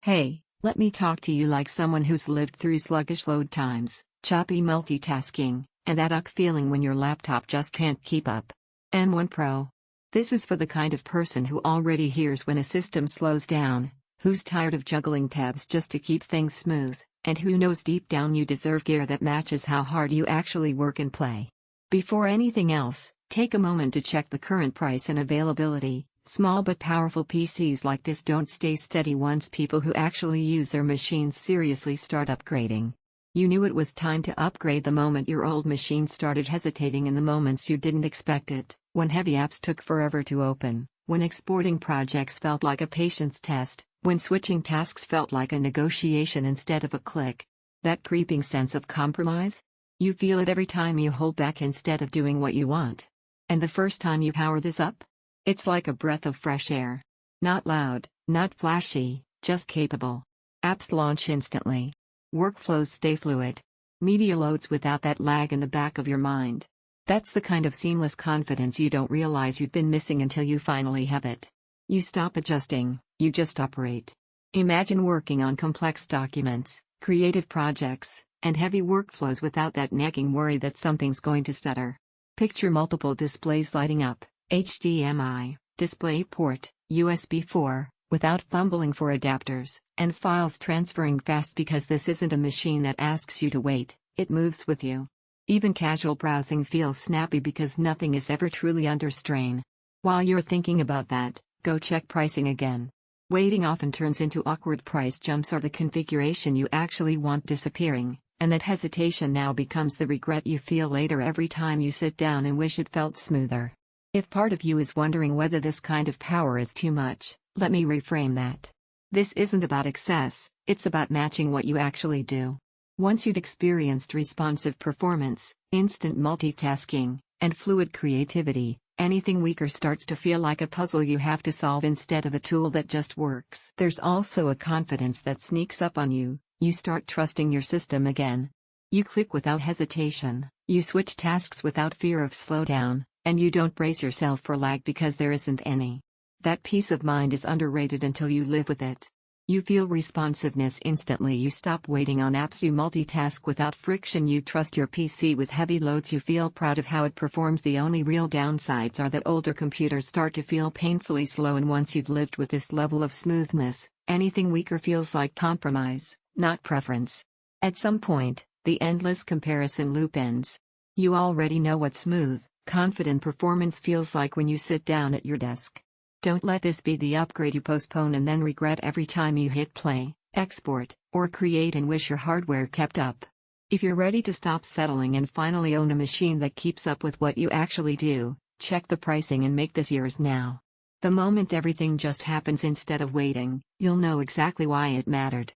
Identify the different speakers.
Speaker 1: Hey, let me talk to you like someone who's lived through sluggish load times, choppy multitasking, and that feeling when your laptop just can't keep up. M1 Pro. This is for the kind of person who already hears when a system slows down, who's tired of juggling tabs just to keep things smooth, and who knows deep down you deserve gear that matches how hard you actually work and play. Before anything else, take a moment to check the current price and availability. Small but powerful PCs like this don't stay steady once people who actually use their machines seriously start upgrading. You knew it was time to upgrade the moment your old machine started hesitating in the moments you didn't expect it, when heavy apps took forever to open, when exporting projects felt like a patience test, when switching tasks felt like a negotiation instead of a click. That creeping sense of compromise? You feel it every time you hold back instead of doing what you want. And the first time you power this up? It's like a breath of fresh air. Not loud, not flashy, just capable. Apps launch instantly. Workflows stay fluid. Media loads without that lag in the back of your mind. That's the kind of seamless confidence you don't realize you've been missing until you finally have it. You stop adjusting, you just operate. Imagine working on complex documents, creative projects, and heavy workflows without that nagging worry that something's going to stutter. Picture multiple displays lighting up. HDMI, DisplayPort, USB 4, without fumbling for adapters, and files transferring fast because this isn't a machine that asks you to wait, it moves with you. Even casual browsing feels snappy because nothing is ever truly under strain. While you're thinking about that, go check pricing again. Waiting often turns into awkward price jumps or the configuration you actually want disappearing, and that hesitation now becomes the regret you feel later every time you sit down and wish it felt smoother. If part of you is wondering whether this kind of power is too much, let me reframe that. This isn't about excess, it's about matching what you actually do. Once you've experienced responsive performance, instant multitasking, and fluid creativity, anything weaker starts to feel like a puzzle you have to solve instead of a tool that just works. There's also a confidence that sneaks up on you. You start trusting your system again. You click without hesitation, you switch tasks without fear of slowdown. And you don't brace yourself for lag because there isn't any. That peace of mind is underrated until you live with it. You feel responsiveness instantly. You stop waiting on apps. You multitask without friction. You trust your PC with heavy loads. You feel proud of how it performs. The only real downsides are that older computers start to feel painfully slow, and once you've lived with this level of smoothness, anything weaker feels like compromise, not preference. At some point, the endless comparison loop ends. You already know what smooth, confident performance feels like when you sit down at your desk. Don't let this be the upgrade you postpone and then regret every time you hit play, export, or create and wish your hardware kept up. If you're ready to stop settling and finally own a machine that keeps up with what you actually do, check the pricing and make this yours now. The moment everything just happens instead of waiting, you'll know exactly why it mattered.